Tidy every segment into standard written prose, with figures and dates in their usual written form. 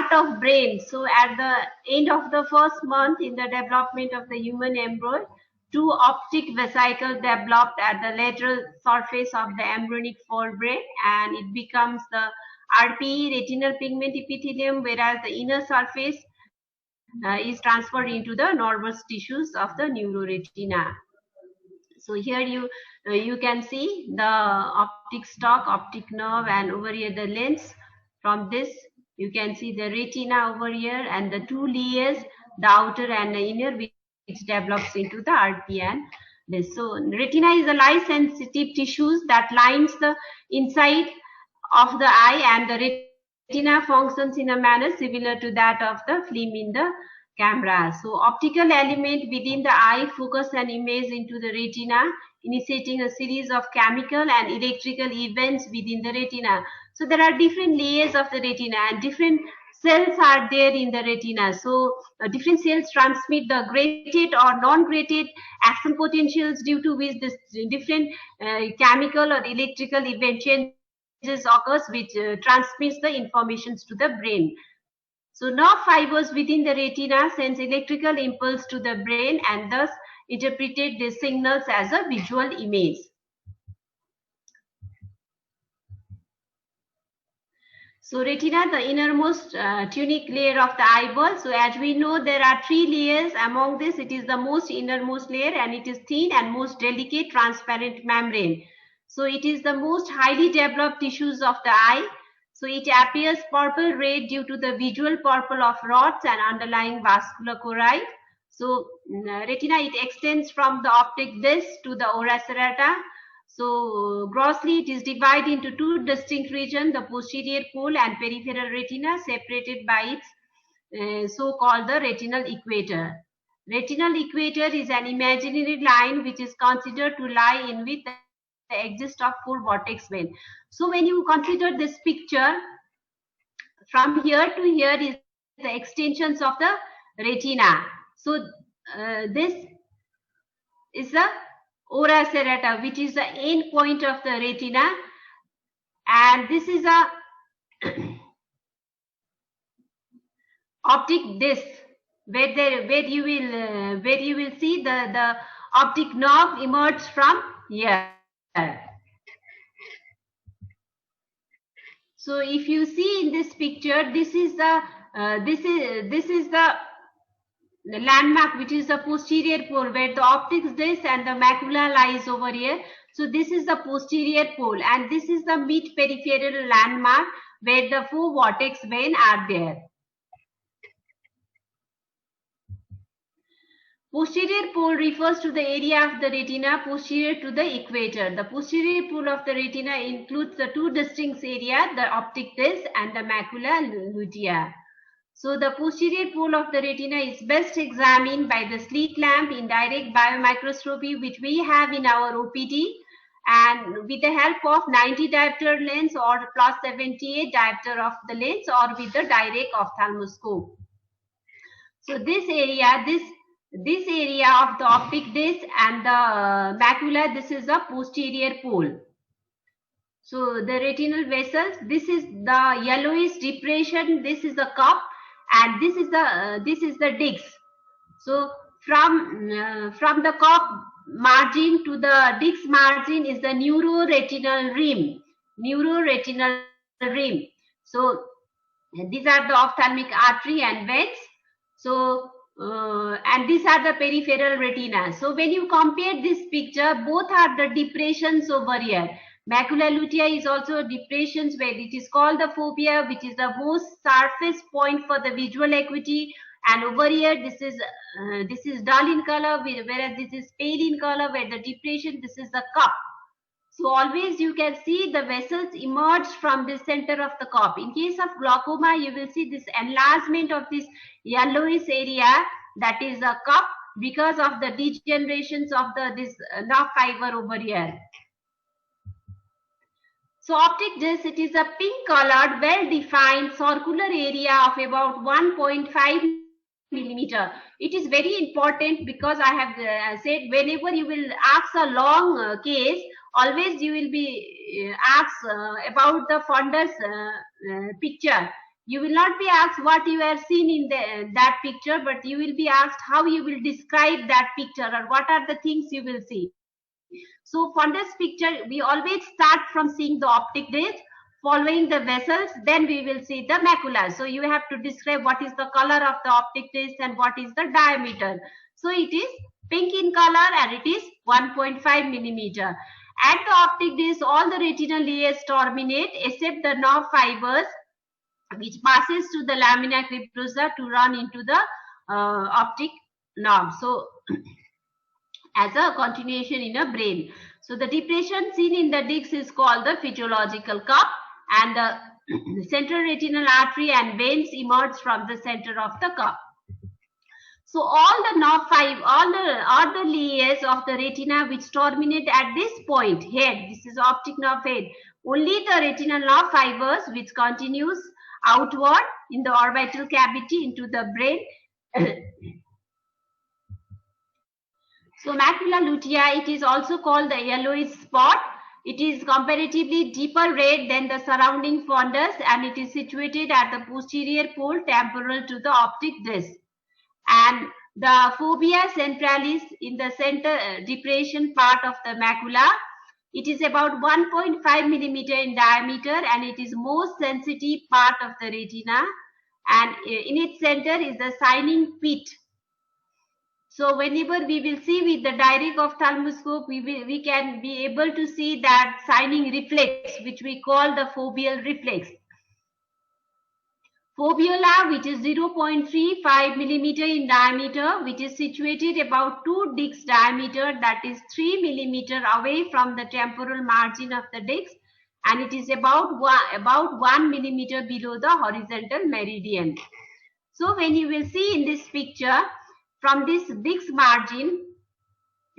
part of brain. So at the end of the first month in the development of the human embryo, two optic vesicles developed at the lateral surface of the embryonic forebrain, and it becomes the RPE, retinal pigment epithelium, whereas the inner surface is transferred into the nervous tissues of the neuroretina. So here you can see the optic stalk, optic nerve, and over here the lens. From this you can see the retina over here and the two layers, the outer and the inner, which develops into the RPE and this. So retina is the light sensitive tissues that lines the inside of the eye, and the retina functions in a manner similar to that of the film in the camera. So optical element within the eye focus an image into the retina, initiating a series of chemical and electrical events within the retina. So there are different layers of the retina and different cells are there in the retina. So different cells transmit the graded or non-graded action potentials, due to which this different chemical or electrical event changes occurs, which transmits the informations to the brain. So nerve fibers within the retina sends electrical impulse to the brain and thus interpreted these signals as a visual image. So retina, the innermost tunic layer of the eyeball. So as we know, there are three layers. Among this, it is the most innermost layer, and it is thin and most delicate transparent membrane. So it is the most highly developed tissues of the eye. So it appears purple red due to the visual purple of rods and underlying vascular choroid. So retina, it extends from the optic disc to the ora serrata. So grossly it is divided into two distinct regions, the posterior pole and peripheral retina, separated by its so-called the retinal equator. Retinal equator is an imaginary line which is considered to lie in with the exist of four vortex vein. So when you consider this picture, from here to here is the extensions of the retina. So this is the ora serrata, which is the end point of the retina, and this is a optic disc where you will see the optic nerve emerge from here. So if you see in this picture, this is the landmark, which is the posterior pole, where the optic disc and the macula lies over here. So this is the posterior pole, and this is the mid peripheral landmark where the four vortex vein are there. Posterior pole refers to the area of the retina posterior to the equator. The posterior pole of the retina includes the two distinct areas, the optic disc and the macula lutea. So the posterior pole of the retina is best examined by the slit lamp in direct biomicroscopy, which we have in our OPD, and with the help of 90 diopter lens or plus 78 diopter of the lens, or with the direct ophthalmoscope. So this area of the optic disc and the macula, this is the posterior pole. So the retinal vessels, this is the yellowish depression, this is the cup, and this is the disc. So from the cup margin to the disc margin is the neuroretinal rim. So these are the ophthalmic artery and veins. So and these are the peripheral retina. So when you compare this picture, both are the depressions over here. Macula lutea is also depressions, where it is called the fovea, which is the most surface point for the visual acuity. And over here, this is dull in color, whereas this is pale in color, where the depression, this is the cup. So always you can see the vessels emerge from the center of the cup. In case of glaucoma, you will see this enlargement of this yellowish area, that is a cup, because of the degenerations of this nerve fiber over here. So optic disc, it is a pink colored, well defined circular area of about 1.5 millimeter. It is very important because I have said whenever you will ask a long case, always you will be asked about the fundus picture. You will not be asked what you have seen in that picture, but you will be asked how you will describe that picture or what are the things you will see. So for this picture, we always start from seeing the optic disc, following the vessels, then we will see the macula. So you have to describe what is the color of the optic disc and what is the diameter. So it is pink in color and it is 1.5 millimeter. At the optic disc, all the retinal layers terminate except the nerve fibers, which passes to the lamina cribrosa to run into the optic nerve. So as a continuation in a brain. So the depression seen in the disc is called the physiological cup, and the central retinal artery and veins emerge from the center of the cup. So all the nerve all the layers of the retina which terminate at this point, head, this is optic nerve head, only the retinal nerve fibers which continues outward in the orbital cavity into the brain. So macula lutea, it is also called the yellowish spot. It is comparatively deeper red than the surrounding fundus and it is situated at the posterior pole temporal to the optic disc. And the fovea centralis in the center depression part of the macula, it is about 1.5 millimeter in diameter and it is most sensitive part of the retina, and in its center is the shining pit. So whenever we will see with the direct ophthalmoscope, we can be able to see that shining reflex, which we call the foveal reflex. Fovea, which is 0.35 millimeter in diameter, which is situated about 2 discs diameter, that is 3 millimeter away from the temporal margin of the disc, and it is about 1 millimeter below the horizontal meridian. So when you will see in this picture, from this disc margin,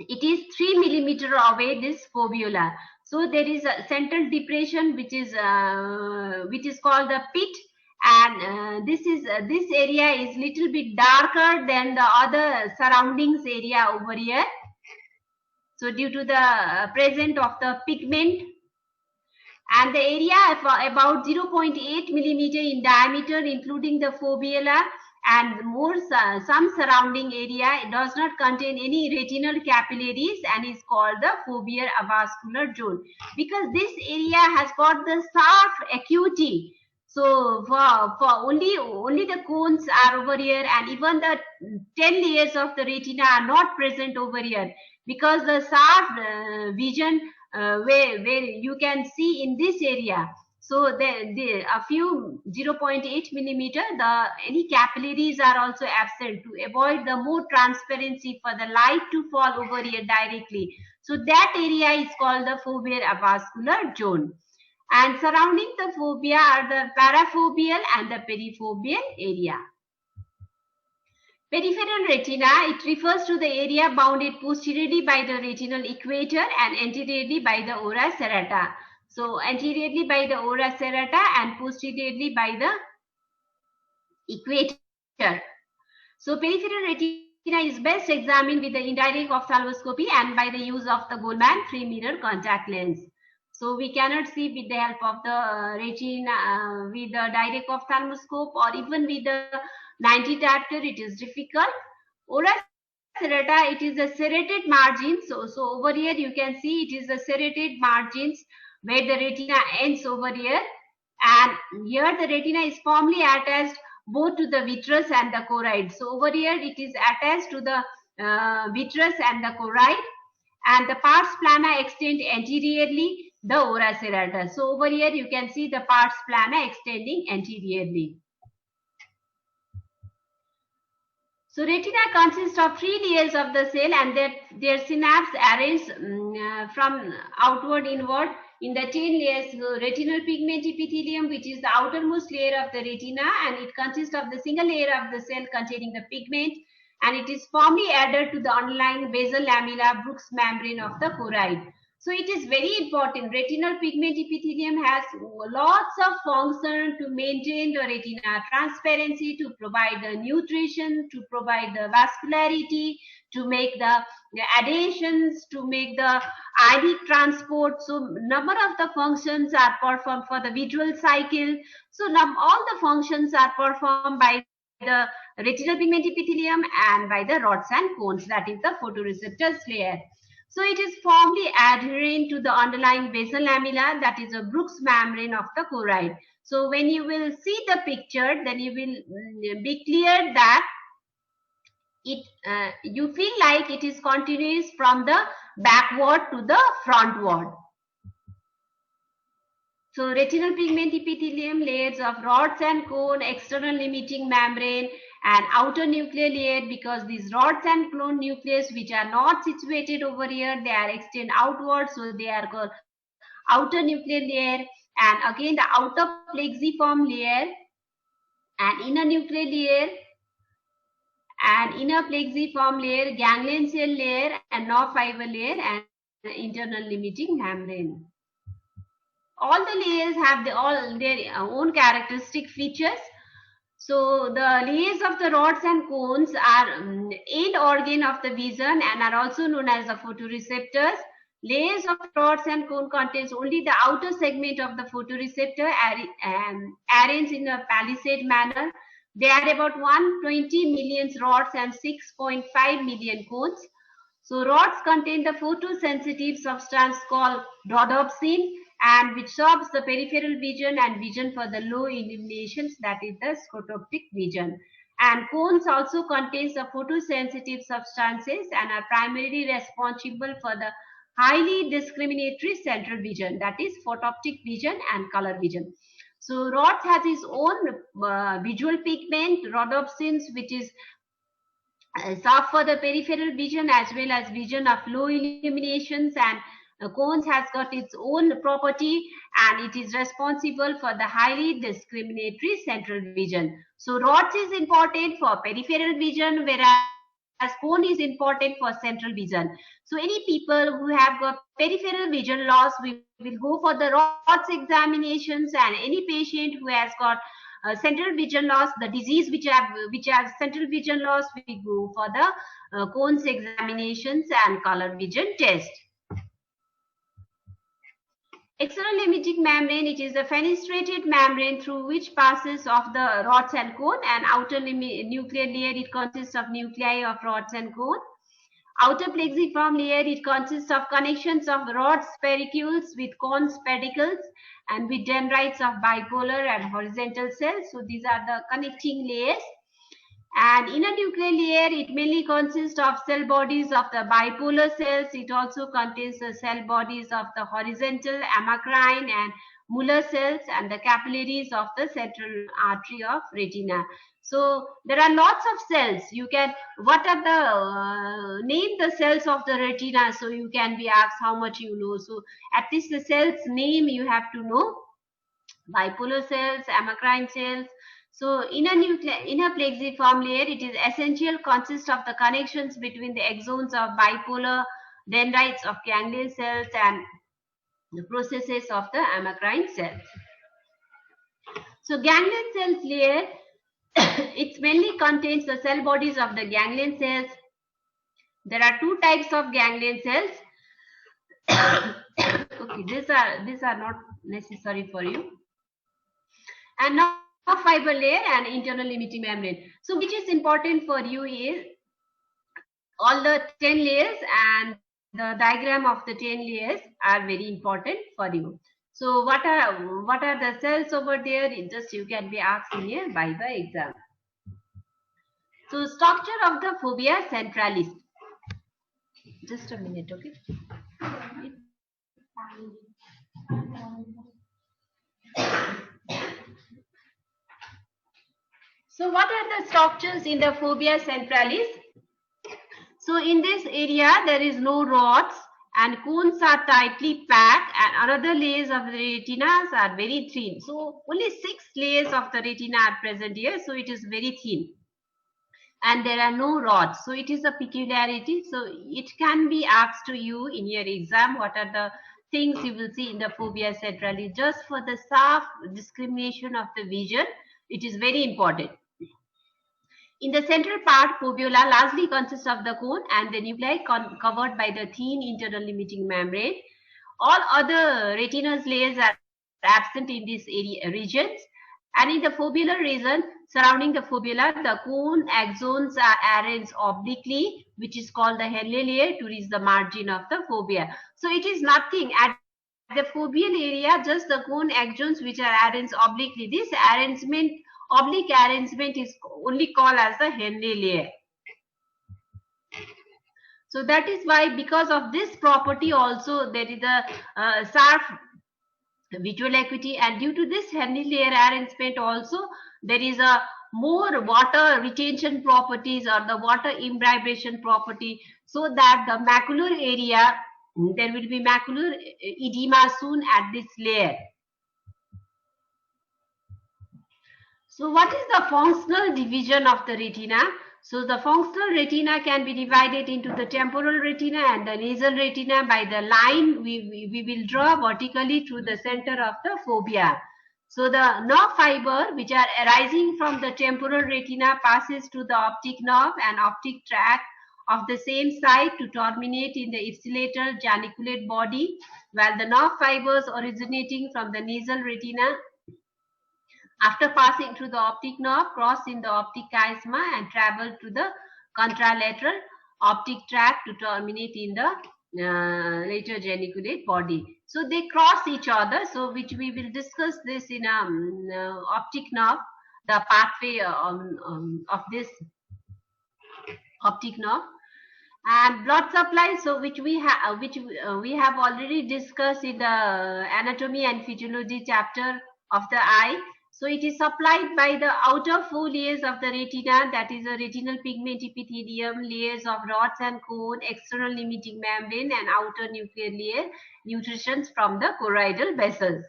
it is 3 millimeter away, this fovea. So there is a central depression which is called the pit, and this area is little bit darker than the other surroundings area over here. So due to the presence of the pigment, and the area of about 0.8 millimeter in diameter, including the fovea, and more some surrounding area, it does not contain any retinal capillaries and is called the foveal avascular zone, because this area has got the sharp acuity. So for only the cones are over here, and even the 10 layers of the retina are not present over here, because the sharp vision where you can see in this area. So a few 0.8 millimeter, any capillaries are also absent to avoid the more transparency for the light to fall over here directly. So that area is called the foveal avascular zone. And surrounding the fovea are the parafoveal and the perifoveal area. Peripheral retina, it refers to the area bounded posteriorly by the retinal equator and anteriorly by the ora serrata. So anteriorly by the ora serrata and posteriorly by the equator. So peripheral retina is best examined with the indirect ophthalmoscopy and by the use of the Goldmann free mirror contact lens. So we cannot see with the help of the retina with the direct ophthalmoscope or even with the 90 diopter, it is difficult. Ora serrata, it is a serrated margin. So over here you can see it is a serrated margins where the retina ends over here, and here the retina is firmly attached both to the vitreous and the choroid. So over here it is attached to the vitreous and the choroid, and the pars plana extend anteriorly the ora serrata. So over here you can see the pars plana extending anteriorly. So retina consists of 3 layers of the cell and their synapse arranged from outward inward in the 10 layers. So retinal pigment epithelium, which is the outermost layer of the retina, and it consists of the single layer of the cell containing the pigment, and it is firmly added to the underlying basal lamella Brooks membrane of the choroid. So it is very important. Retinal pigment epithelium has lots of function to maintain the retina transparency, to provide the nutrition, to provide the vascularity, to make the adhesions, to make the ionic transport. So number of the functions are performed for the visual cycle. So all the functions are performed by the retinal pigment epithelium and by the rods and cones, that is the photoreceptors layer. So it is firmly adherent to the underlying basal lamella, that is a Brooks membrane of the choroid. So when you will see the picture, then you will be clear that you feel like it is continuous from the backward to the frontward. So retinal pigment epithelium layers of rods and cone, external limiting membrane, and outer nuclear layer, because these rods and cone nucleus which are not situated over here, they are extend outward, so they are called outer nuclear layer. And again the outer plexiform layer and inner nuclear layer and inner plexiform layer, ganglion cell layer and nerve fiber layer and internal limiting membrane. All the layers have all their own characteristic features. So the layers of the rods and cones are end organ of the vision and are also known as the photoreceptors. Layers of rods and cone contains only the outer segment of the photoreceptor arranged in a palisade manner. There are about 120 million rods and 6.5 million cones. So rods contain the photosensitive substance called rhodopsin, and which serves the peripheral vision and vision for the low illuminations, that is the scotoptic vision. And cones also contains the photosensitive substances and are primarily responsible for the highly discriminatory central vision, that is photoptic vision and color vision. So rods has its own visual pigment, rhodopsins, which is serve for the peripheral vision as well as vision of low illuminations, and cones has got its own property and it is responsible for the highly discriminatory central vision. So rods is important for peripheral vision, whereas cone is important for central vision. So any people who have got peripheral vision loss, we will go for the rods examinations, and any patient who has got central vision loss, the disease which has central vision loss, we go for the cones examinations and color vision test. External limiting membrane, it is a fenestrated membrane through which passes of the rods and cone, and outer nuclear layer, it consists of nuclei of rods and cone. Outer plexiform layer, it consists of connections of rods spericules with cones pedicles and with dendrites of bipolar and horizontal cells. So these are the connecting layers. And inner nuclear layer, it mainly consists of cell bodies of the bipolar cells. It also contains the cell bodies of the horizontal amacrine and Muller cells and the capillaries of the central artery of retina. So there are lots of cells. You can, what are the name the cells of the retina? So you can be asked how much you know. So at least the cells name you have to know. Bipolar cells, amacrine cells. So inner plexiform layer, it is essential, consists of the connections between the axons of bipolar, dendrites of ganglion cells and the processes of the amacrine cells. So ganglion cells layer, it mainly contains the cell bodies of the ganglion cells. There are two types of ganglion cells. Okay, these are not necessary for you. And now fiber layer and internal limiting membrane. So which is important for you is all the 10 layers, and the diagram of the 10 layers are very important for you. So what are the cells over there? Just you can be asked in here by the exam. So structure of the fovea centralis. Just a minute, okay? So what are the structures in the fovea centralis? So in this area, there is no rods and cones are tightly packed, and another layers of the retinas are very thin. So only 6 layers of the retina are present here. So it is very thin. and there are no rods. So it is a peculiarity. So it can be asked to you in your exam, what are the things you will see in the fovea centralis, just for the staff discrimination of the vision. It is very important. In the central part, fovea largely consists of the cone and the nuclei covered by the thin internal limiting membrane. All other retinous layers are absent in these regions. And in the foveolar region surrounding the fovea, the cone axons are arranged obliquely, which is called the Henle layer, to reach the margin of the fovea. So it is nothing at the foveal area, just the cone axons which are arranged obliquely. This arrangement, oblique arrangement, is only called as the Henle layer. So that is why, because of this property also, there is a sharp visual acuity, and due to this Henle layer arrangement also, there is a more water retention properties or the water imbibition property, so that the macular area, there will be macular edema soon at this layer. So what is the functional division of the retina? So the functional retina can be divided into the temporal retina and the nasal retina by the line we will draw vertically through the center of the fovea. So the nerve fiber which are arising from the temporal retina passes to the optic nerve and optic tract of the same side to terminate in the ipsilateral geniculate body, while the nerve fibers originating from the nasal retina, after passing through the optic nerve, cross in the optic chiasma and travel to the contralateral optic tract to terminate in the later geniculate body. So they cross each other. So which we will discuss this in optic nerve, the pathway of this optic nerve. And blood supply, so which we have already discussed in the anatomy and physiology chapter of the eye. So it is supplied by the outer four layers of the retina, that is a retinal pigment epithelium, layers of rods and cone, external limiting membrane, and outer nuclear layer, nutritions from the choroidal vessels.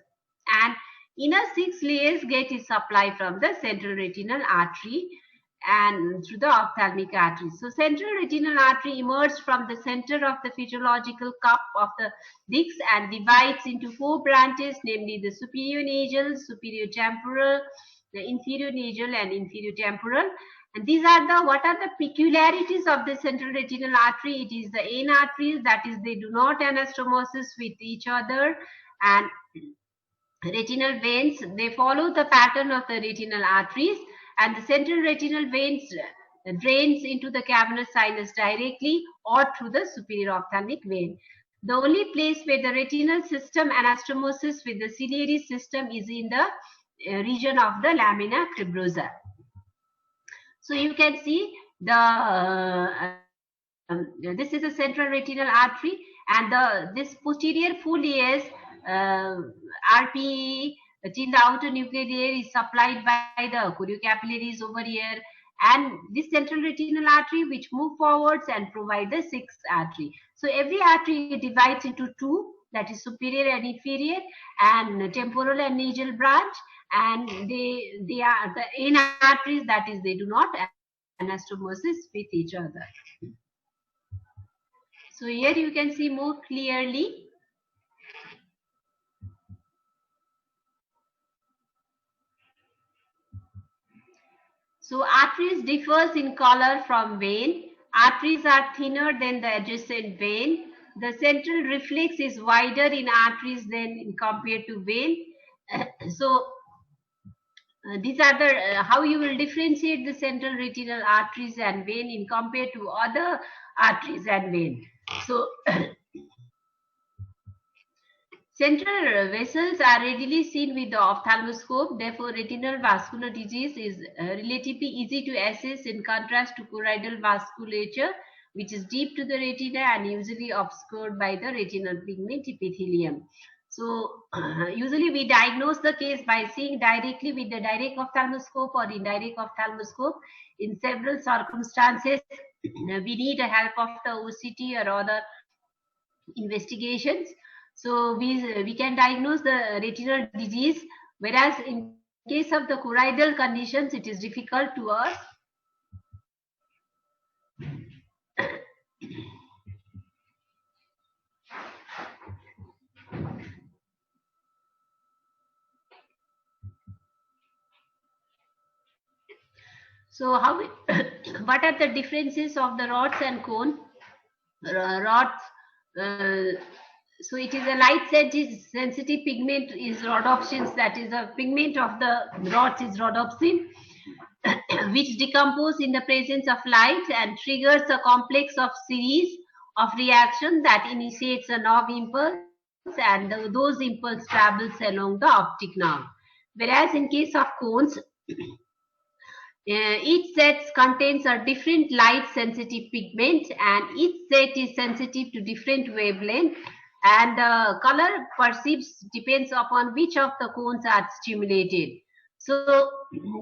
And inner 6 layers get its supply from the central retinal artery and through the ophthalmic artery. So central retinal artery emerges from the center of the physiological cup of the disc and divides into 4 branches, namely the superior nasal, superior temporal, the inferior nasal, and inferior temporal. And these are the, what are the peculiarities of the central retinal artery? It is the N arteries, that is, they do not anastomosis with each other, and retinal veins, they follow the pattern of the retinal arteries, and the central retinal veins drains into the cavernous sinus directly or through the superior ophthalmic vein. The only place where the retinal system anastomosis with the ciliary system is in the region of the lamina fibrosa. So you can see the this is a central retinal artery, and this posterior 4 layers, RPE, in the outer nuclear layer, is supplied by the choriocapillaries over here, and this central retinal artery which move forwards and provide the 6th artery. So every artery divides into 2, that is superior and inferior, and temporal and nasal branch, and they are the N arteries, that is, they do not anastomosis with each other. So here you can see more clearly. So arteries differs in color from vein. Arteries are thinner than the adjacent vein. The central reflex is wider in arteries than compared to vein. So these are the how you will differentiate the central retinal arteries and vein in compared to other arteries and vein. So central vessels are readily seen with the ophthalmoscope. Therefore, retinal vascular disease is relatively easy to assess in contrast to choroidal vasculature, which is deep to the retina and usually obscured by the retinal pigment epithelium. So, usually we diagnose the case by seeing directly with the direct ophthalmoscope or indirect ophthalmoscope. In several circumstances, we need the help of the OCT or other investigations. So we can diagnose the retinal disease, whereas in case of the choroidal conditions, it is difficult to us. So how what are the differences of the rods and cone? Rods. Uh, so it is a light sensitive pigment is rhodopsin. That is a pigment of the rods is rhodopsin, which decompose in the presence of light and triggers a complex of series of reaction that initiates a nerve impulse, and those impulse travels along the optic nerve. Whereas in case of cones, each set contains a different light sensitive pigment, and each set is sensitive to different wavelength, and the color perceived depends upon which of the cones are stimulated. So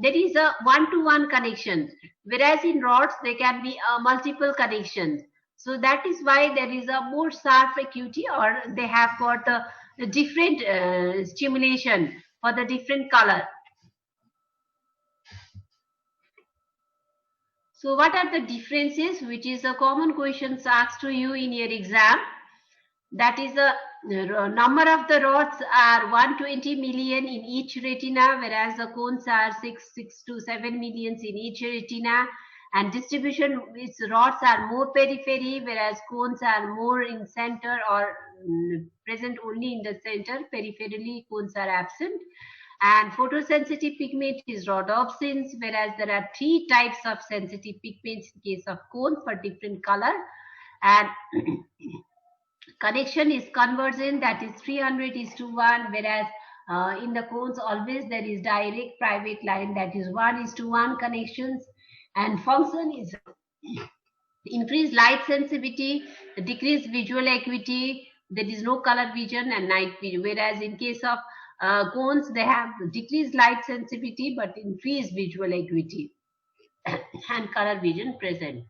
there is a one-to-one connection, whereas in rods there can be multiple connections. So that is why there is a more sharp acuity, or they have got a different stimulation for the different color. So what are the differences, which is a common questions asked to you in your exam? That is the number of the rods are 120 million in each retina, whereas the cones are 6 to 7 millions in each retina. And distribution, its rods are more periphery, whereas cones are more in center, or present only in the center. Peripherally, cones are absent. And photosensitive pigment is rhodopsins, whereas there are 3 types of sensitive pigments in case of cone for different color. And connection is convergent, that is 300:1, whereas in the cones always there is direct private line, that is 1:1 connections. And function is increased light sensitivity, decreased visual acuity, there is no color vision and night vision, whereas in case of cones they have decreased light sensitivity but increased visual acuity and color vision present.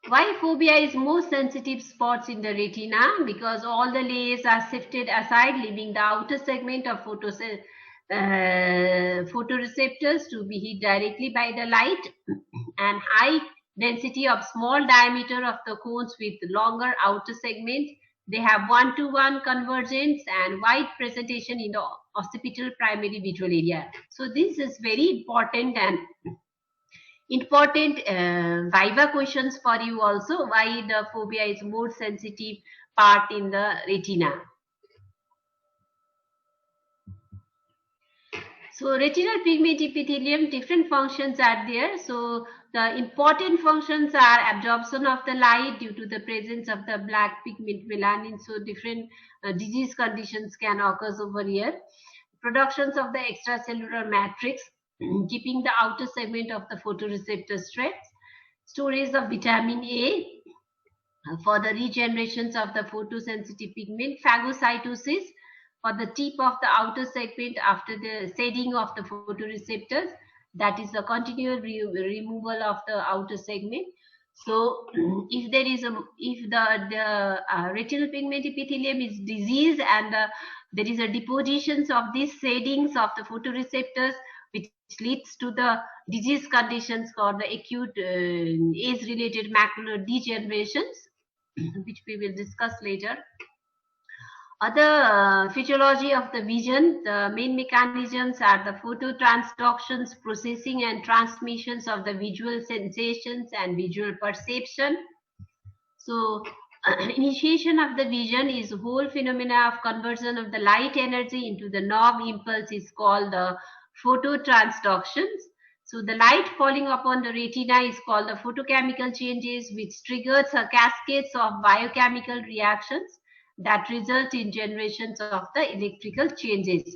Why phobia is most sensitive spots in the retina? Because all the layers are shifted aside, leaving the outer segment of photoreceptors to be hit directly by the light, and high density of small diameter of the cones with longer outer segment. They have one-to-one convergence and wide presentation in the occipital primary visual area. So this is very important and important viva questions for you also, why the phobia is more sensitive part in the retina. So retinal pigment epithelium, different functions are there. So the important functions are absorption of the light due to the presence of the black pigment melanin. So different disease conditions can occur over here. Productions of the extracellular matrix, keeping the outer segment of the photoreceptor strips. Storage of vitamin A for the regenerations of the photosensitive pigment. Phagocytosis for the tip of the outer segment after the shedding of the photoreceptors, that is the continual removal of the outer segment. So if there is if the retinal pigment epithelium is diseased, and there is a depositions of these shadings of the photoreceptors, which leads to the disease conditions called the acute age-related macular degenerations, which we will discuss later. Other physiology of the vision, the main mechanisms are the phototransductions, processing and transmissions of the visual sensations and visual perception. So initiation of the vision is whole phenomena of conversion of the light energy into the nerve impulse is called the phototransductions. So the light falling upon the retina is called the photochemical changes, which triggers a cascades of biochemical reactions that result in generations of the electrical changes.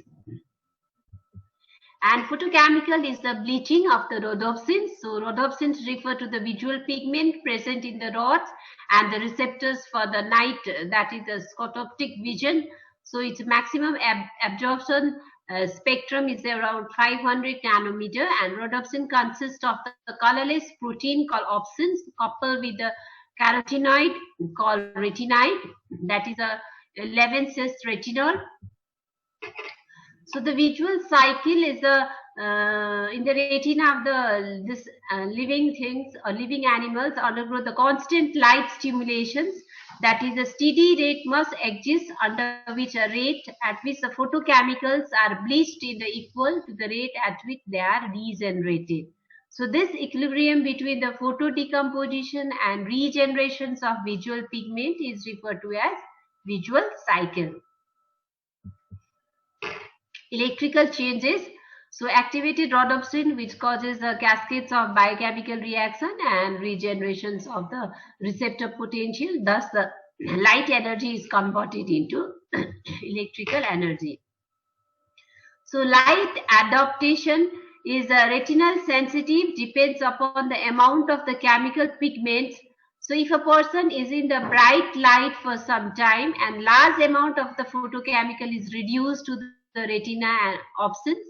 And photochemical is the bleaching of the rhodopsins. So rhodopsins refer to the visual pigment present in the rods and the receptors for the night, that is the scotoptic vision. So its maximum absorption spectrum is around 500 nanometer, and rhodopsin consists of the colorless protein called opsins coupled with the carotenoid called retinide, that is a 11 cis retinol. So the visual cycle is a in the retina of this living things or living animals undergo the constant light stimulations, that is a steady rate must exist under which a rate at which the photochemicals are bleached in the equal to the rate at which they are regenerated. So this equilibrium between the photo decomposition and regenerations of visual pigment is referred to as visual cycle. Electrical changes. So activated rhodopsin, which causes the cascades of biochemical reaction and regenerations of the receptor potential. Thus, the light energy is converted into electrical energy. So light adaptation is retinal sensitive, depends upon the amount of the chemical pigments. So if a person is in the bright light for some time and large amount of the photochemical is reduced to the retina and opsins,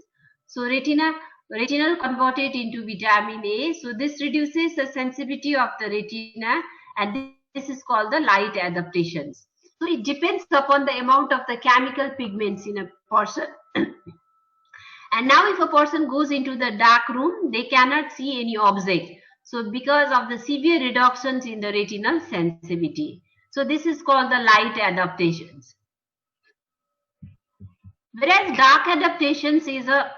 so retinal converted into vitamin A. So this reduces the sensitivity of the retina, and this is called the light adaptations. So it depends upon the amount of the chemical pigments in a person. And now if a person goes into the dark room, they cannot see any object. So because of the severe reductions in the retinal sensitivity. So this is called the light adaptations. Whereas dark adaptations is a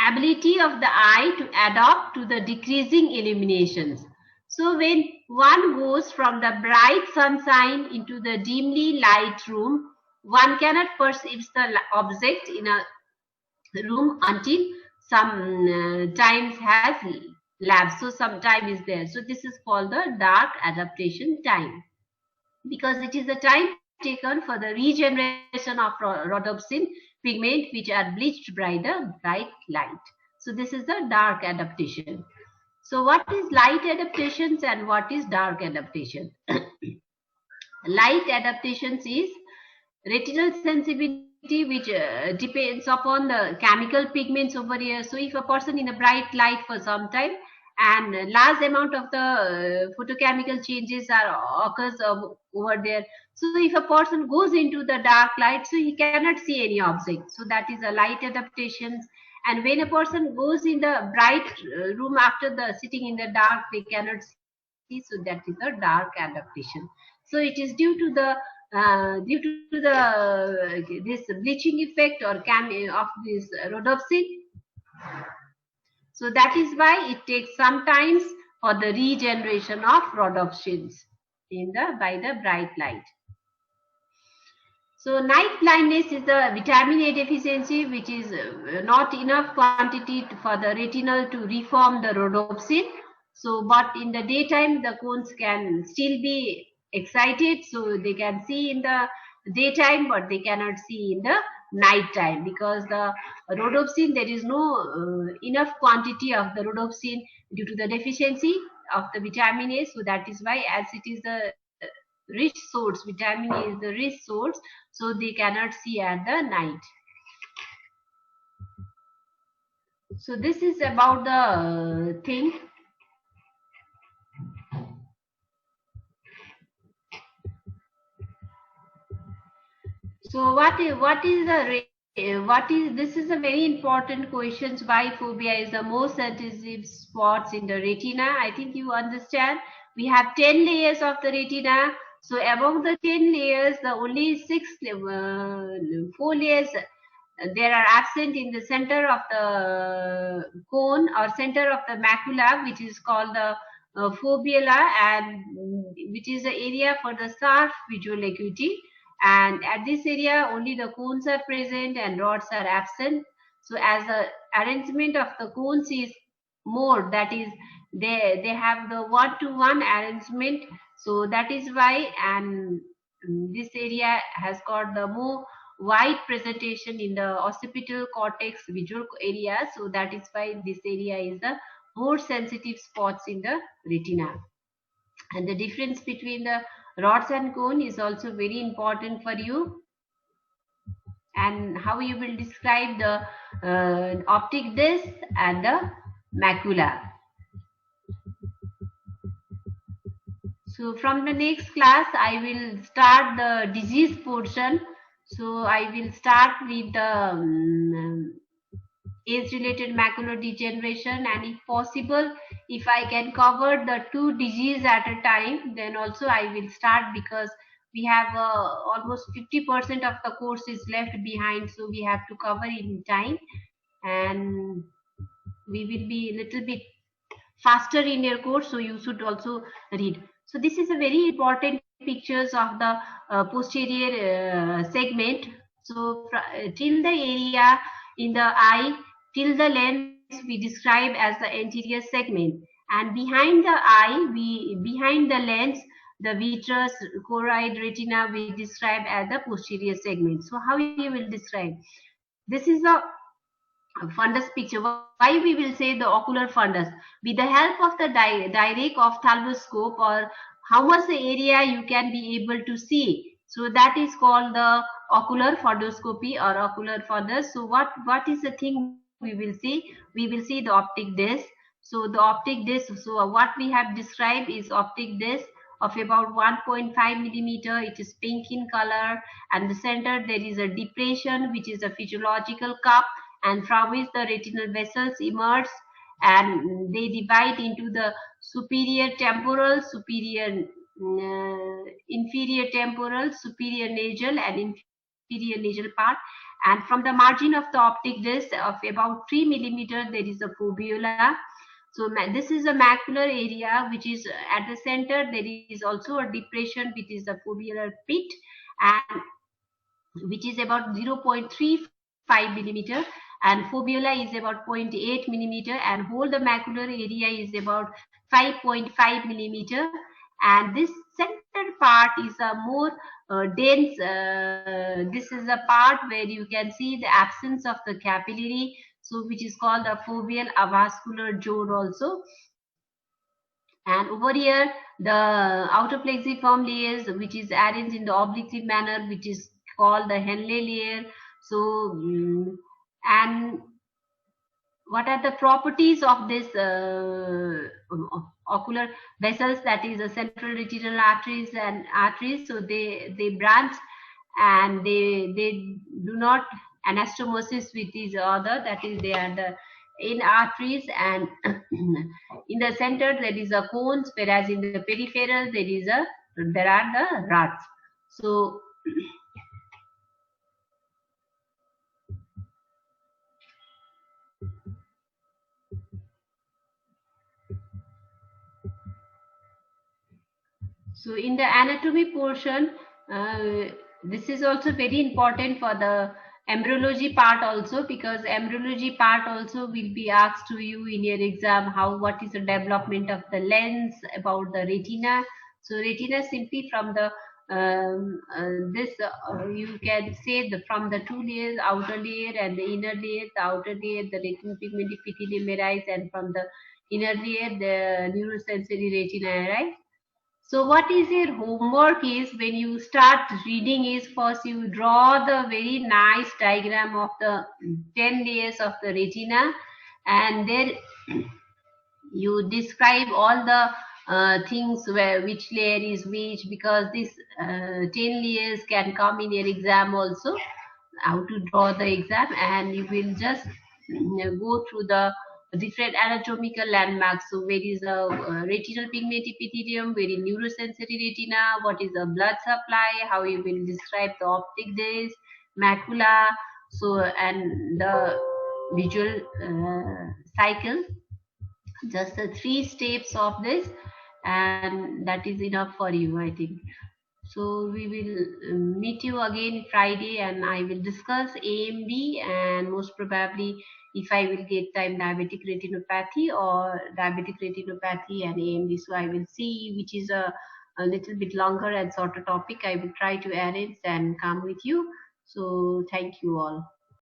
ability of the eye to adapt to the decreasing illuminations. So when one goes from the bright sunshine into the dimly light room, one cannot perceive the object in a room until some times has lapsed. So some time is there. So this is called the dark adaptation time, because it is the time taken for the regeneration of rhodopsin pigment which are bleached by the bright light. So this is the dark adaptation. So what is light adaptations and what is dark adaptation? Light adaptations is retinal sensitivity which depends upon the chemical pigments over here. So if a person in a bright light for some time and a large amount of the photochemical changes occurs over there. So if a person goes into the dark light, so he cannot see any object. So that is a light adaptations. And when a person goes in the bright room after the sitting in the dark, they cannot see. So that is a dark adaptation. So it is due to the this bleaching effect or of this rhodopsin. So that is why it takes some time for the regeneration of rhodopsins by the bright light. So night blindness is the vitamin A deficiency, which is not enough quantity for the retinal to reform the rhodopsin. So but in the daytime the cones can still be excited, so they can see in the daytime but they cannot see in the night time, because the rhodopsin, there is no enough quantity of the rhodopsin due to the deficiency of the vitamin A. So that is why, as it is a rich source, vitamin A is the rich source, so they cannot see at the night. So this is about the thing. So this is a very important question. Why phobia is the most sensitive spots in the retina? I think you understand. We have 10 layers of the retina. So among the 10 layers, the only 4 layers there are absent in the center of the cone or center of the macula, which is called the foveola, and which is the area for the sharp visual acuity. And at this area only the cones are present and rods are absent. So as the arrangement of the cones is more, that is they have the one-to-one arrangement. So that is why, and this area has got the more wide presentation in the occipital cortex visual area. So that is why this area is the more sensitive spots in the retina. And the difference between the rods and cone is also very important for you, and how you will describe the optic disc and the macula. So from the next class I will start the disease portion. So I will start with the age-related macular degeneration, and if possible, if I can cover the two diseases at a time, then also I will start, because we have almost 50% of the course is left behind, so we have to cover in time, and we will be a little bit faster in your course, so you should also read. So this is a very important pictures of the posterior segment. So till the area in the eye, till the lens we describe as the anterior segment, and behind the eye, behind the lens, the vitreous, choroid, retina we describe as the posterior segment. So how you will describe? This is the fundus picture. Why we will say the ocular fundus? With the help of the direct ophthalmoscope, or how much the area you can be able to see. So that is called the ocular fundoscopy or ocular fundus. So what is the thing we will see? We will see the optic disc. So the optic disc, so what we have described is optic disc of about 1.5 millimeter. It is pink in color, and the center there is a depression, which is a physiological cup, and from which the retinal vessels emerge, and they divide into the superior temporal, inferior temporal, superior nasal, and inferior nasal part. And from the margin of the optic disc of about 3 millimeter, there is a fovea. So this is a macular area, which is at the center. There is also a depression, which is the foveal pit, and which is about 0.35 millimeter, and fovea is about 0.8 millimeter, and whole the macular area is about 5.5 millimeter. And this center part is a more dense. This is a part where you can see the absence of the capillary, so which is called the foveal avascular zone also. And over here, the outer plexiform layers, which is arranged in the oblique manner, which is called the Henle layer. So, and what are the properties of this ocular vessels? That is the central retinal arteries and arteries. So they branch, and they do not anastomosis with each other. That is, they are the in arteries, and in the center there is a cones, whereas in the peripheral there are the rods. So so in the anatomy portion, this is also very important for the embryology part also, because embryology part also will be asked to you in your exam, what is the development of the lens, about the retina. So retina simply from the you can say from the two layers, outer layer and the inner layer. The outer layer, the retinal pigment epithelium arise, and from the inner layer, the neurosensory retina arise. So what is your homework is, when you start reading, is first you draw the very nice diagram of the 10 layers of the retina, and then you describe all the things which layer is which, because this 10 layers can come in your exam also, how to draw the exam, and you will just go through the different anatomical landmarks. So where is the retinal pigment epithelium, where is neurosensory retina, what is the blood supply, how you will describe the optic disc, macula, so and the visual cycle. Just the 3 steps of this, and that is enough for you, I think. So we will meet you again Friday, and I will discuss AMD, and most probably, if I will get time, diabetic retinopathy, or diabetic retinopathy and AMD. So I will see which is a little bit longer and shorter topic. I will try to arrange and come with you. So thank you all.